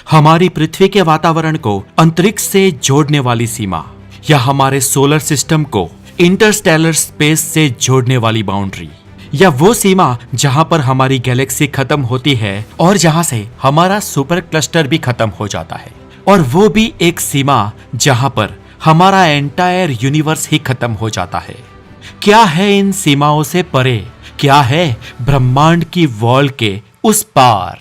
हमारी पृथ्वी के वातावरण को अंतरिक्ष से जोड़ने वाली सीमा, या हमारे सोलर सिस्टम को इंटरस्टेलर स्पेस से जोड़ने वाली बाउंड्री, या वो सीमा जहां पर हमारी गैलेक्सी खत्म होती है और जहां से हमारा सुपर क्लस्टर भी खत्म हो जाता है, और वो भी एक सीमा जहां पर हमारा एंटायर यूनिवर्स ही खत्म हो जाता है। क्या है इन सीमाओं से परे? क्या है ब्रह्मांड की वॉल के उस पार?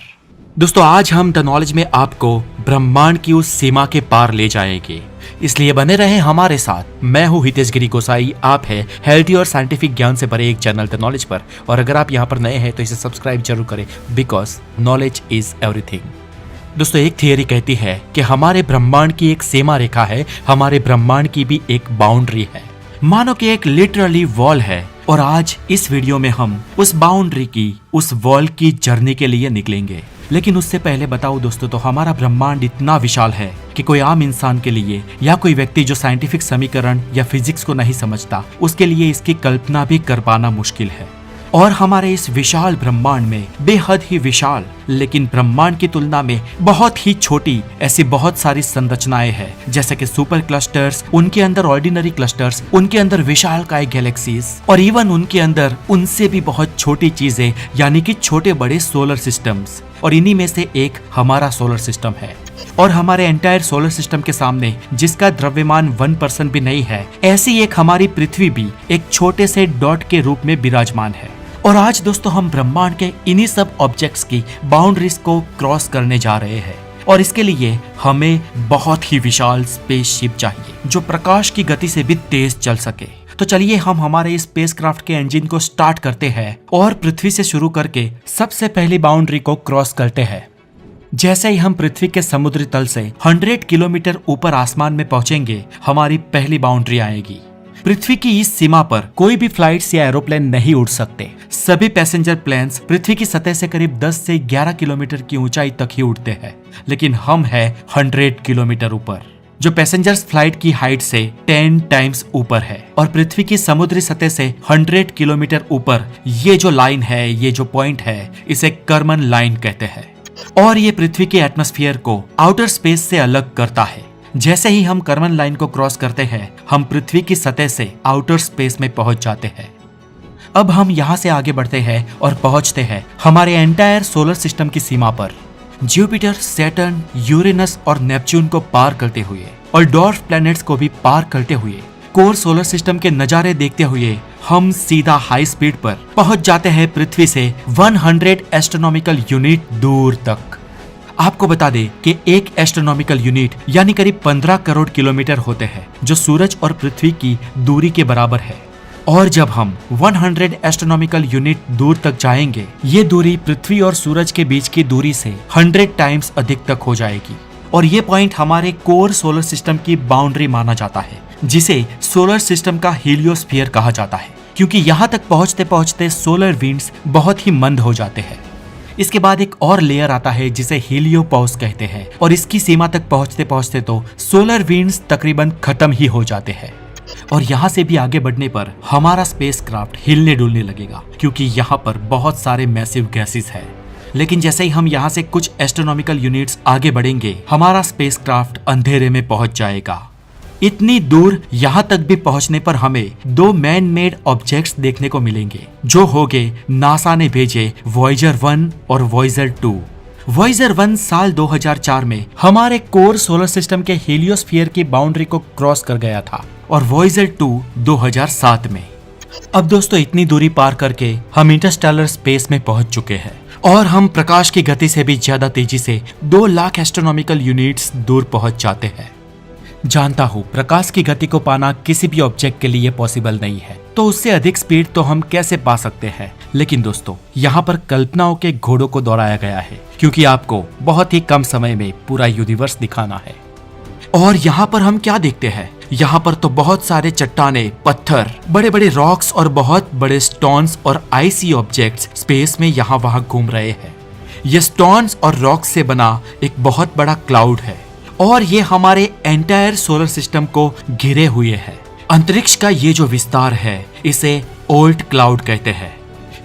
दोस्तों, आज हम द नॉलेज में आपको ब्रह्मांड की उस सीमा के पार ले जाएंगे, इसलिए बने रहें हमारे साथ। मैं हूं हितेश गिरी गोसाई, आप है हेल्थी और साइंटिफिक ज्ञान से भरे एक चैनल द नॉलेज पर। और अगर आप यहाँ पर नए हैं तो इसे सब्सक्राइब जरूर करें, बिकॉज नॉलेज इज एवरीथिंग। दोस्तों, एक थियरी कहती है कि हमारे ब्रह्मांड की एक सीमा रेखा है, हमारे ब्रह्मांड की भी एक बाउंड्री है, मानो कि एक लिटरली वॉल है। और आज इस वीडियो में हम उस बाउंड्री की, उस वॉल की जर्नी के लिए निकलेंगे। लेकिन उससे पहले बताओ दोस्तों, तो हमारा ब्रह्मांड इतना विशाल है कि कोई आम इंसान के लिए या कोई व्यक्ति जो साइंटिफिक समीकरण या फिजिक्स को नहीं समझता, उसके लिए इसकी कल्पना भी कर पाना मुश्किल है। और हमारे इस विशाल ब्रह्मांड में बेहद ही विशाल, लेकिन ब्रह्मांड की तुलना में बहुत ही छोटी ऐसी बहुत सारी संरचनाएं हैं, जैसे कि सुपर क्लस्टर्स, उनके अंदर ऑर्डिनरी क्लस्टर्स, उनके अंदर विशालकाय गैलेक्सीज, और इवन उनके अंदर उनसे भी बहुत छोटी चीजें, यानी कि छोटे बड़े सोलर सिस्टम्स। और इन्हीं में से एक हमारा सोलर सिस्टम है। और हमारे एंटायर सोलर सिस्टम के सामने, जिसका द्रव्यमान 1% भी नहीं है, ऐसी एक हमारी पृथ्वी भी एक छोटे से डॉट के रूप में विराजमान है। और आज दोस्तों, हम ब्रह्मांड के इन्हीं सब ऑब्जेक्ट्स की बाउंड्रीज को क्रॉस करने जा रहे हैं। और इसके लिए हमें बहुत ही विशाल स्पेसशिप चाहिए, जो प्रकाश की गति से भी तेज चल सके। तो चलिए हम हमारे स्पेसक्राफ्ट के इंजन को स्टार्ट करते हैं और पृथ्वी से शुरू करके सबसे पहली बाउंड्री को क्रॉस करते हैं। जैसे ही हम पृथ्वी के समुद्री तल से 100 किलोमीटर ऊपर आसमान में पहुंचेंगे, हमारी पहली बाउंड्री आएगी। पृथ्वी की इस सीमा पर कोई भी फ्लाइट्स या एरोप्लेन नहीं उड़ सकते। सभी पैसेंजर प्लेन्स पृथ्वी की सतह से करीब 10 से 11 किलोमीटर की ऊंचाई तक ही उड़ते हैं, लेकिन हम हैं 100 किलोमीटर ऊपर, जो पैसेंजर्स फ्लाइट की हाइट से 10 टाइम्स ऊपर है। और पृथ्वी की समुद्री सतह से 100 किलोमीटर ऊपर ये जो लाइन है, ये जो पॉइंट है, इसे कर्मन लाइन कहते हैं। और ये पृथ्वी के एटमॉस्फेयर को आउटर स्पेस से अलग करता है। जैसे ही हम कर्मन लाइन को क्रॉस करते हैं, हम पृथ्वी की सतह से आउटर स्पेस में पहुंच जाते हैं। अब हम यहाँ से आगे बढ़ते हैं और पहुंचते हैं हमारे एंटायर सोलर सिस्टम की सीमा पर। जुपिटर, सैटर्न, यूरेनस और नेपच्यून को पार करते हुए और डॉर्फ प्लैनेट्स को भी पार करते हुए, कोर सोलर सिस्टम के नजारे देखते हुए हम सीधा हाई स्पीड पर पहुंच जाते हैं पृथ्वी से 100 एस्ट्रोनॉमिकल यूनिट दूर तक। आपको बता दें कि एक एस्ट्रोनॉमिकल यूनिट यानी करीब 15 करोड़ किलोमीटर होते हैं, जो सूरज और पृथ्वी की दूरी के बराबर है। और जब हम 100 एस्ट्रोनॉमिकल यूनिट दूर तक जाएंगे, ये दूरी पृथ्वी और सूरज के बीच की दूरी से 100 टाइम्स अधिक तक हो जाएगी। और ये पॉइंट हमारे कोर सोलर सिस्टम की बाउंड्री माना जाता है, जिसे सोलर सिस्टम का हीलियोस्फीयर कहा जाता है, क्योंकि यहाँ तक पहुँचते पहुँचते सोलर विंड्स बहुत ही मंद हो जाते हैं। इसके बाद एक और लेयर आता है जिसे हीलियोपॉज कहते हैं, और इसकी सीमा तक पहुँचते पहुँचते तो सोलर विंड्स तकरीबन खत्म ही हो जाते हैं। और यहाँ से भी आगे बढ़ने पर हमारा स्पेसक्राफ्ट हिलने डुलने लगेगा, क्योंकि यहाँ पर बहुत सारे मैसिव गैसेस हैं। लेकिन जैसे ही हम यहाँ से कुछ एस्ट्रोनॉमिकल यूनिट्स आगे बढ़ेंगे, हमारा स्पेसक्राफ्ट अंधेरे में पहुंच जाएगा। इतनी दूर यहाँ तक भी पहुंचने पर हमें 2 मैन मेड ऑब्जेक्ट्स देखने को मिलेंगे, जो होंगे नासा ने भेजे वॉयेजर 1 और वॉयेजर 2। वॉयेजर 1 साल 2004 में हमारे कोर सोलर सिस्टम के हीलियोस्फीयर की बाउंड्री को क्रॉस कर गया था, और वॉयेजर 2 2007 में। अब दोस्तों, इतनी दूरी पार करके हम इंटरस्टेलर स्पेस में पहुंच चुके हैं, और हम प्रकाश की गति से भी ज्यादा तेजी से 2 लाख एस्ट्रोनॉमिकल यूनिट्स दूर पहुंच जाते हैं। जानता हूँ प्रकाश की गति को पाना किसी भी ऑब्जेक्ट के लिए पॉसिबल नहीं है, तो उससे अधिक स्पीड तो हम कैसे पा सकते हैं। लेकिन दोस्तों, यहाँ पर कल्पनाओं के घोड़ों को दौड़ाया गया है, क्योंकि आपको बहुत ही कम समय में पूरा यूनिवर्स दिखाना है। और यहाँ पर हम क्या देखते हैं? यहाँ पर तो बहुत सारे चट्टाने, पत्थर, बड़े बड़े रॉक्स और बहुत बड़े स्टोन्स और आइसी ऑब्जेक्ट्स स्पेस में यहाँ वहाँ घूम रहे हैं। ये स्टोन्स और रॉक्स से बना एक बहुत बड़ा क्लाउड है, और ये हमारे एंटायर सोलर सिस्टम को घिरे हुए है। अंतरिक्ष का ये जो विस्तार है, इसे ओल्ट क्लाउड कहते हैं।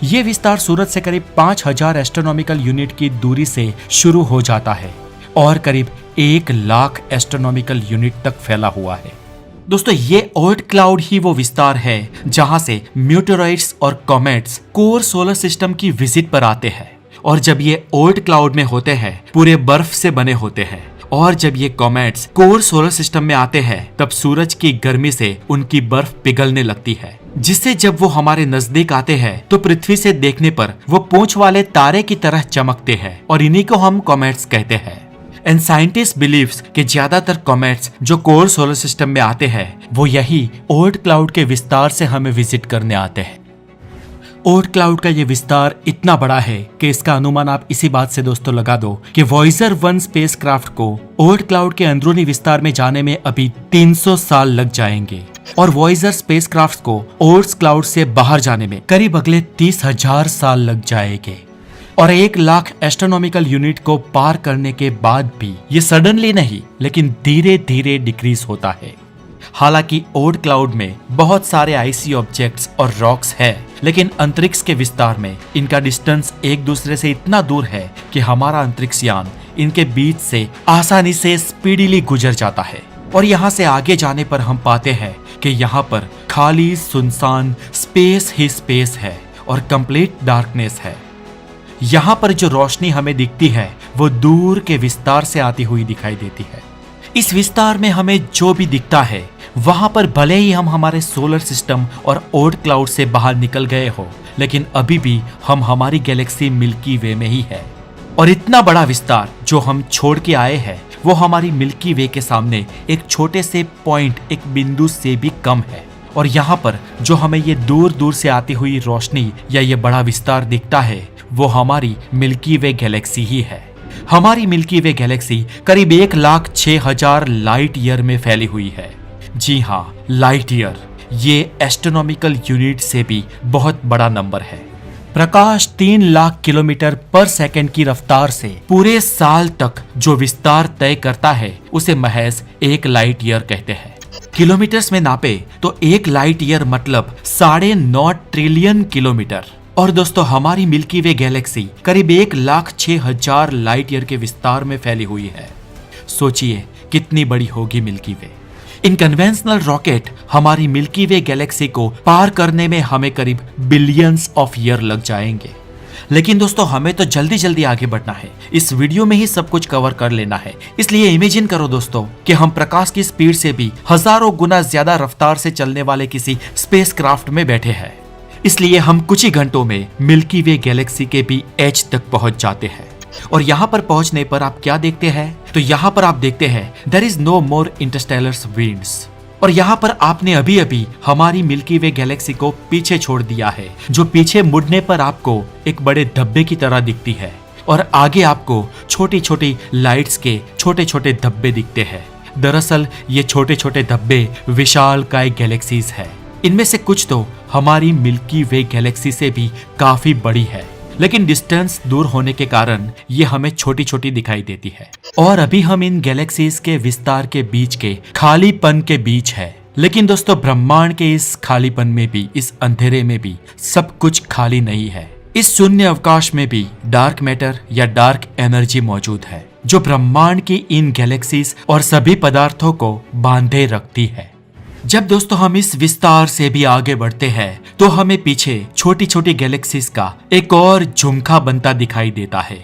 ये विस्तार सूरज से करीब 5000 एस्ट्रोनॉमिकल यूनिट की दूरी से शुरू हो जाता है। और करीब 1,00,000 एस्ट्रोनॉमिकल यूनिट तक फैला हुआ है। दोस्तों ये ओर्ट क्लाउड ही वो विस्तार है जहां से म्यूटेरॉइड्स और कॉमेट्स कोर सोलर सिस्टम की विजिट पर आते हैं। और जब ये ओर्ट क्लाउड में होते हैं पूरे बर्फ से बने होते हैं, और जब ये कॉमेट्स कोर सोलर सिस्टम में आते हैं तब सूरज की गर्मी से उनकी बर्फ पिघलने लगती है, जिससे जब वो हमारे नजदीक आते हैं तो पृथ्वी से देखने पर वो पूंछ वाले तारे की तरह चमकते हैं, और इन्हीं को हम कॉमेट्स कहते हैं। एंड साइंटिस्ट बिलीव्स कि ज्यादातर कॉमेट्स जो कोर सोलर सिस्टम में आते हैं वो यही ओर्ट क्लाउड के विस्तार से हमें विजिट करने आते हैं। ओर्ट क्लाउड का ये विस्तार इतना बड़ा है कि इसका अनुमान आप इसी बात से दोस्तों लगा दो कि वॉयेजर 1 स्पेसक्राफ्ट को ओर्ट क्लाउड के अंदरूनी विस्तार में जाने में अभी 300 साल लग जाएंगे, और वॉयेजर स्पेसक्राफ्ट को ओर्ट क्लाउड से बाहर जाने में करीब अगले 30,000 साल लग जाएंगे। और 1,00,000 एस्ट्रोनॉमिकल यूनिट को पार करने के बाद भी ये सडनली नहीं लेकिन धीरे धीरे डिक्रीज होता है। हालांकि ओर्ट क्लाउड में बहुत सारे आइसी ऑब्जेक्ट्स और रॉक्स है, लेकिन अंतरिक्ष के विस्तार में इनका डिस्टेंस एक दूसरे से इतना दूर है कि हमारा अंतरिक्ष यान इनके बीच से आसानी से स्पीडीली गुजर जाता है। और यहाँ से आगे जाने पर हम पाते हैं कि यहाँ पर खाली सुनसान स्पेस ही स्पेस है और कंप्लीट डार्कनेस है। यहाँ पर जो रोशनी हमें दिखती है वो दूर के विस्तार से आती हुई दिखाई देती है। इस विस्तार में हमें जो भी दिखता है वहां पर भले ही हम हमारे सोलर सिस्टम और ओर्ट क्लाउड से बाहर निकल गए हो, लेकिन अभी भी हम हमारी गैलेक्सी मिल्की वे में ही है। और इतना बड़ा विस्तार जो हम छोड़ के आए हैं वो हमारी मिल्की वे के सामने एक छोटे से पॉइंट, एक बिंदु से भी कम है। और यहाँ पर जो हमें ये दूर दूर से आती हुई रोशनी या ये बड़ा विस्तार दिखता है वो हमारी मिल्की वे गैलेक्सी ही है। हमारी मिल्की वे गैलेक्सी करीब 1,06,000 लाइट ईयर में फैली हुई है। जी हाँ, लाइट ईयर, ये एस्ट्रोनॉमिकल यूनिट से भी बहुत बड़ा नंबर है। प्रकाश 3 लाख किलोमीटर पर सेकंड की रफ्तार से पूरे साल तक जो विस्तार तय करता है उसे महज 1 लाइट ईयर कहते हैं। किलोमीटर्स में नापे तो 1 लाइट ईयर मतलब 9.5 ट्रिलियन किलोमीटर। और दोस्तों हमारी मिल्की वे गैलेक्सी करीब 1,06,000 लाइट ईयर के विस्तार में फैली हुई है। सोचिए कितनी बड़ी होगी मिल्की वे। इन कन्वेंशनल रॉकेट हमारी मिल्की वे गैलेक्सी को पार करने में हमें करीब बिलियंस ऑफ ईयर लग जाएंगे। लेकिन दोस्तों हमें तो जल्दी जल्दी आगे बढ़ना है, इस वीडियो में ही सब कुछ कवर कर लेना है। इसलिए इमेजिन करो दोस्तों कि हम प्रकाश की स्पीड से भी हजारों गुना ज्यादा रफ्तार से चलने वाले किसी स्पेसक्राफ्ट में बैठे हैं। इसलिए हम कुछ ही घंटों में मिल्की वे गैलेक्सी के भी एज तक पहुंच जाते हैं। और यहाँ पर पहुंचने पर आप क्या देखते हैं? तो यहाँ पर आप देखते हैं there is no more interstellar winds. और यहाँ पर आपने अभी अभी हमारी मिल्की वे गैलेक्सी को पीछे छोड़ दिया है, जो पीछे मुड़ने पर आपको एक बड़े धब्बे की तरह दिखती है। और आगे आपको छोटी छोटी लाइट्स के छोटे छोटे धब्बे दिखते हैं। दरअसल ये छोटे छोटे धब्बे विशालकाय गैलेक्सीज है। इनमें से कुछ तो हमारी मिल्की वे गैलेक्सी से भी काफी बड़ी है, लेकिन डिस्टेंस दूर होने के कारण ये हमें छोटी छोटी दिखाई देती है। और अभी हम इन गैलेक्सीज के विस्तार के बीच के खालीपन के बीच है। लेकिन दोस्तों ब्रह्मांड के इस खालीपन में भी, इस अंधेरे में भी सब कुछ खाली नहीं है। इस शून्य अवकाश में भी डार्क मैटर या डार्क एनर्जी मौजूद है, जो ब्रह्मांड की इन गैलेक्सीज और सभी पदार्थों को बांधे रखती है। जब दोस्तों हम इस विस्तार से भी आगे बढ़ते हैं तो हमें पीछे छोटी छोटी गैलेक्सीज का एक और झुमका बनता दिखाई देता है।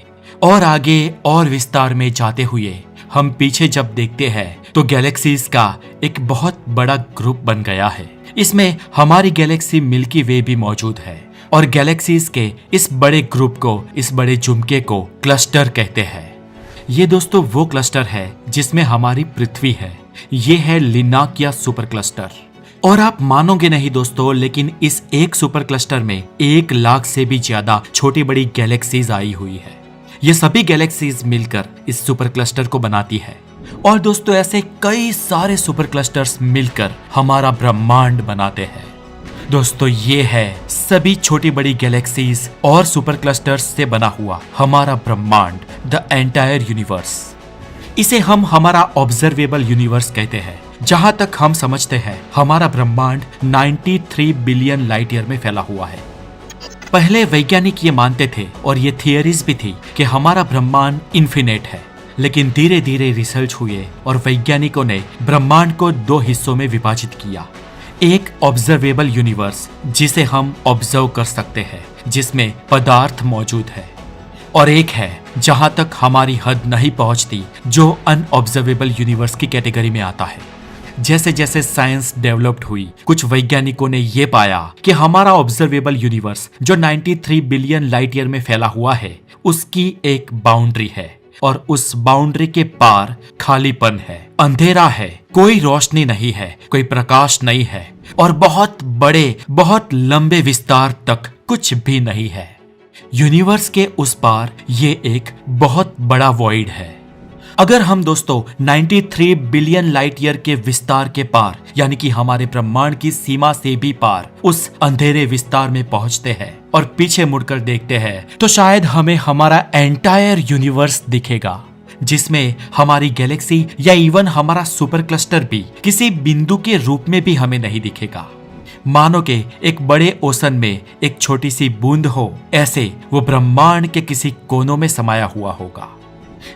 और आगे और विस्तार में जाते हुए हम पीछे जब देखते हैं तो गैलेक्सीज का एक बहुत बड़ा ग्रुप बन गया है। इसमें हमारी गैलेक्सी मिल्की वे भी मौजूद है। और गैलेक्सीज के इस बड़े ग्रुप को, इस बड़े झुमके को क्लस्टर कहते हैं। ये दोस्तों वो क्लस्टर है जिसमें हमारी पृथ्वी है। ये है लिनाकिया सुपर क्लस्टर। और आप मानोगे नहीं दोस्तों, लेकिन इस एक सुपर क्लस्टर में 1,00,000 से भी ज्यादा छोटी बड़ी गैलेक्सीज आई हुई है। ये सभी गैलेक्सीज मिलकर इस सुपर क्लस्टर को बनाती है। और दोस्तों ऐसे कई सारे सुपर क्लस्टर्स मिलकर हमारा ब्रह्मांड बनाते हैं। दोस्तों ये है सभी छोटी बड़ी गैलेक्सीज और सुपर क्लस्टर्स से बना हुआ हमारा ब्रह्मांड, द एंटायर यूनिवर्स। इसे हम हमारा ऑब्जर्वेबल यूनिवर्स कहते हैं। जहां तक हम समझते हैं हमारा ब्रह्मांड 93 बिलियन लाइट ईयर में फैला हुआ है। पहले वैज्ञानिक ये मानते थे और ये थियरीज भी थी कि हमारा ब्रह्मांड इन्फिनिट है, लेकिन धीरे धीरे रिसर्च हुए और वैज्ञानिकों ने ब्रह्मांड को 2 हिस्सों में विभाजित किया। एक ऑब्जर्वेबल यूनिवर्स जिसे हम ऑब्जर्व कर सकते हैं, जिसमें पदार्थ मौजूद है, और एक है जहां तक हमारी हद नहीं पहुंचती, जो अनऑब्जर्वेबल यूनिवर्स की कैटेगरी में आता है। जैसे जैसे साइंस डेवलप्ड हुई, कुछ वैज्ञानिकों ने यह पाया कि हमारा ऑब्जर्वेबल यूनिवर्स जो 93 बिलियन लाइट ईयर में फैला हुआ है, उसकी एक बाउंड्री है और उस बाउंड्री के पार खालीपन है, अंधेरा है, कोई रोशनी नहीं है, कोई प्रकाश नहीं है और बहुत बड़े, बहुत लंबे विस्तार तक कुछ भी नहीं है। यूनिवर्स के उस पार ये एक बहुत बड़ा वॉइड है। अगर हम दोस्तों 93 बिलियन लाइट ईयर के विस्तार के पार, यानी कि हमारे ब्रह्मांड की सीमा से भी पार उस अंधेरे विस्तार में पहुंचते हैं और पीछे मुड़कर देखते हैं, तो शायद हमें हमारा एंटायर यूनिवर्स दिखेगा, जिसमें हमारी गैलेक्सी या इवन हमारा सुपर क्लस्टर भी किसी बिंदु के रूप में भी हमें नहीं दिखेगा। मानो के एक बड़े ओशन में एक छोटी सी बूंद हो, ऐसे वो ब्रह्मांड के किसी कोनों में समाया हुआ होगा।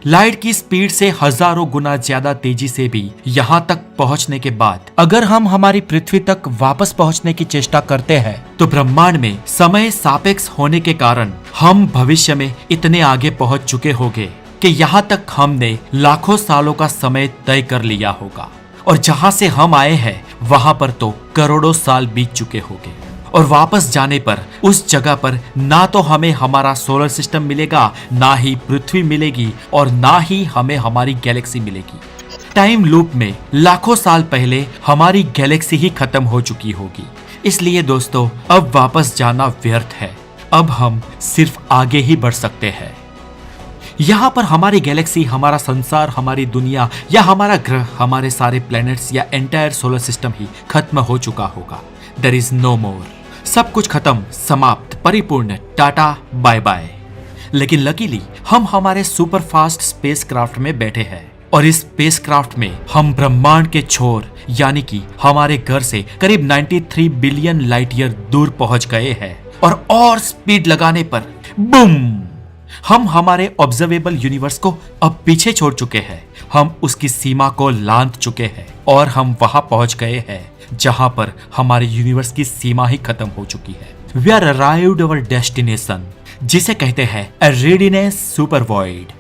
लाइट की स्पीड से हजारों गुना ज्यादा तेजी से भी यहाँ तक पहुँचने के बाद अगर हम हमारी पृथ्वी तक वापस पहुँचने की चेष्टा करते हैं, तो ब्रह्मांड में समय सापेक्ष होने के कारण हम भविष्य में इतने आगे पहुँच चुके होंगे कि यहाँ तक हमने लाखों सालों का समय तय कर लिया होगा, और जहाँ से हम आए हैं वहां पर तो करोड़ों साल बीत चुके होंगे। और वापस जाने पर उस जगह पर ना तो हमें हमारा सोलर सिस्टम मिलेगा, ना ही पृथ्वी मिलेगी, और ना ही हमें हमारी गैलेक्सी मिलेगी। टाइम लूप में लाखों साल पहले हमारी गैलेक्सी ही खत्म हो चुकी होगी। इसलिए दोस्तों, अब वापस जाना व्यर्थ है। अब हम सिर्फ आगे ही बढ़ सकते हैं। यहाँ पर हमारी गैलेक्सी, हमारा संसार, हमारी दुनिया या हमारा ग्रह, हमारे सारे प्लैनेट्स या एंटायर सोलर सिस्टम ही खत्म हो चुका होगा। देयर इज नो मोर। सब कुछ खत्म, समाप्त, परिपूर्ण, टाटा, बाय बाय। लेकिन लकीली हम हमारे सुपर फास्ट स्पेसक्राफ्ट में बैठे हैं, और इस स्पेसक्राफ्ट में हम ब्रह्मांड के छोर, यानी कि हमारे घर से करीब 93 बिलियन लाइट ईयर दूर पहुंच गए हैं। और स्पीड लगाने पर बूम, हम हमारे ऑब्जर्वेबल यूनिवर्स को अब पीछे छोड़ चुके हैं। हम उसकी सीमा को लांघ चुके हैं और हम वहां पहुंच गए हैं जहां पर हमारे यूनिवर्स की सीमा ही खत्म हो चुकी है। We are arrived our destination, जिसे कहते हैं अ रेडिनेस सुपर वॉइड।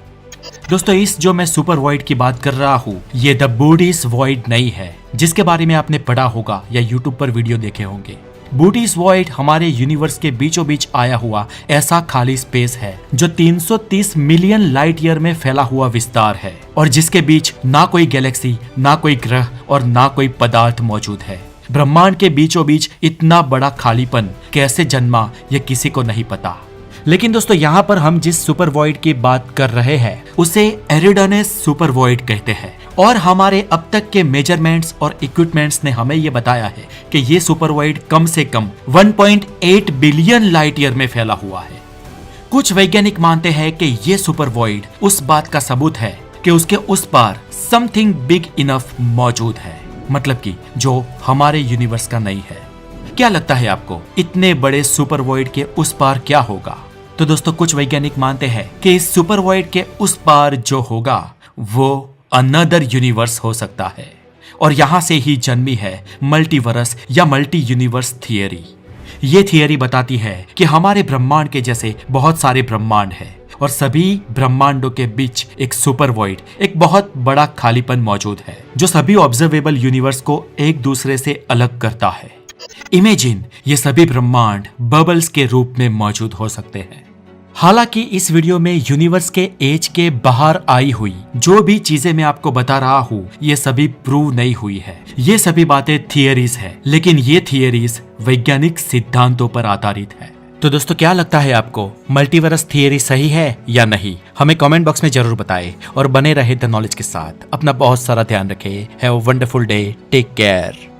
दोस्तों, इस जो मैं सुपर वॉइड की बात कर रहा हूँ, ये द बूडीज वॉइड नहीं है, जिसके बारे में आपने पढ़ा होगा या यूट्यूब पर वीडियो देखे होंगे। बूडीज वॉइड हमारे यूनिवर्स के बीचों बीच आया हुआ ऐसा खाली स्पेस है जो 330 मिलियन लाइट ईयर में फैला हुआ विस्तार है, और जिसके बीच ना कोई गैलेक्सी, ना कोई ग्रह और ना कोई पदार्थ मौजूद है। ब्रह्मांड के बीचों बीच इतना बड़ा खालीपन कैसे जन्मा, यह किसी को नहीं पता। लेकिन दोस्तों, यहाँ पर हम जिस सुपर वॉइड की बात कर रहे हैं उसे एरिडानेस सुपर वॉइड कहते हैं, और हमारे अब तक के मेजरमेंट्स और इक्विपमेंट्स ने हमें ये बताया है कि ये सुपर वॉइड कम से कम 1.8 बिलियन लाइट ईयर में फैला हुआ है। कुछ वैज्ञानिक मानते हैं कि ये सुपर वॉइड उस बात का सबूत है कि उसके उस पार समथिंग बिग इनफ मौजूद है, मतलब कि जो हमारे यूनिवर्स का नहीं है। क्या लगता है आपको, इतने बड़े सुपर वॉइड के उस पार क्या होगा? तो दोस्तों, कुछ वैज्ञानिक मानते हैं कि इस सुपर वॉइड के उस पार जो होगा वो अनदर यूनिवर्स हो सकता है, और यहां से ही जन्मी है मल्टीवर्स या मल्टी यूनिवर्स थियरी। ये थियरी बताती है कि हमारे ब्रह्मांड के जैसे बहुत सारे ब्रह्मांड हैं, और सभी ब्रह्मांडों के बीच एक सुपर वॉइड, एक बहुत बड़ा खालीपन मौजूद है, जो सभी ऑब्जर्वेबल यूनिवर्स को एक दूसरे से अलग करता है। इमेजिन, ये सभी ब्रह्मांड बबल्स के रूप में मौजूद हो सकते हैं। हालांकि इस वीडियो में यूनिवर्स के एज के बाहर आई हुई जो भी चीजें मैं आपको बता रहा हूँ, ये सभी प्रूव नहीं हुई है। ये सभी बातें थियरीज है, लेकिन ये थियरीज वैज्ञानिक सिद्धांतों पर आधारित है। तो दोस्तों, क्या लगता है आपको, मल्टीवर्स थियरी सही है या नहीं? हमें कमेंट बॉक्स में जरूर बताएं, और बने रहे द नॉलेज के साथ। अपना बहुत सारा ध्यान रखें। Have a wonderful day. Take care.